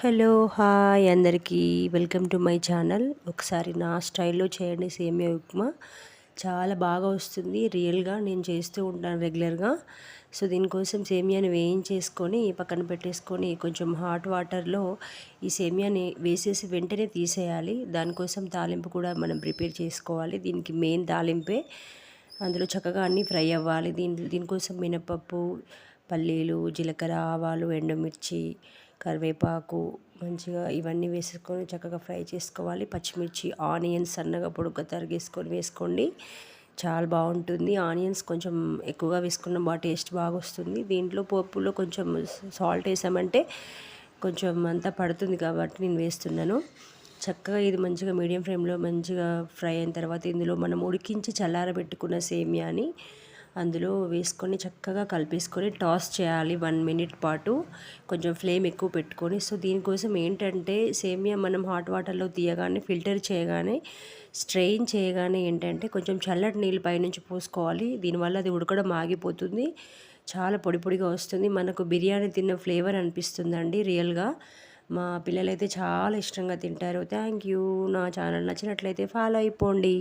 Hello hi అందరికీ welcome to my channel. ఒకసారి నా స్టైల్లో చేయండి సేమియా ఉప్మా. చాలా బాగా వస్తుంది. రియల్గా నేను చేస్తూ ఉంటాను రెగ్యులర్గా. సో దీనికోసం సేమియాని వేయించేసుకొని పక్కన పెట్టేసుకొని కొంచెం హాట్ వాటర్లో ఈ సేమియాని వేసేసి వెంటనే తీసేయాలి. దానికోసం తాలింపు కూడా మనం ప్రిపేర్ చేసుకోవాలి. దీనికి మెయిన్ తాలింపే. అందులో చక్కగా అన్నీ ఫ్రై అవ్వాలి. దీనికోసం మినపప్పు, పల్లీలు, జీలకర్ర, ఆవాలు, ఎండుమిర్చి, కరివేపాకు మంచిగా ఇవన్నీ వేసుకొని చక్కగా ఫ్రై చేసుకోవాలి. పచ్చిమిర్చి, ఆనియన్స్ సన్నగా పొడుగ్గా తరిగేసుకొని వేసుకోండి. చాలా బాగుంటుంది. ఆనియన్స్ కొంచెం ఎక్కువగా వేసుకున్న టేస్ట్ బాగా వస్తుంది. దీంట్లో పోపులో కొంచెం సాల్ట్ వేసామంటే కొంచెం అంతా పడుతుంది కాబట్టి నేను వేస్తున్నాను. చక్కగా ఇది మంచిగా మీడియం ఫ్లేమ్లో మంచిగా ఫ్రై అయిన తర్వాత ఇందులో మనం ఉడికించి చల్లారబెట్టుకున్న సేమియాని అందులో వేసుకొని చక్కగా కలిపేసుకొని టాస్ చేయాలి 1 మినిట్ పాటు. కొంచెం ఫ్లేమ్ ఎక్కువ పెట్టుకొని. సో దీనికోసం ఏంటంటే సేమియా మనం హాట్ వాటర్లో తీయగానే ఫిల్టర్ చేయగానే స్ట్రెయిన్ చేయగానే ఏంటంటే కొంచెం చల్లటి నీళ్ళు పైనుంచి పోసుకోవాలి. దీనివల్ల అది ఉడకడం ఆగిపోతుంది. చాలా పొడి పొడిగా వస్తుంది. మనకు బిర్యానీ తిన్న ఫ్లేవర్ అనిపిస్తుందండి రియల్గా. మా పిల్లలైతే చాలా ఇష్టంగా తింటారు. Thank you. నా ఛానల్ నచ్చినట్లయితే ఫాలో అయిపోండి.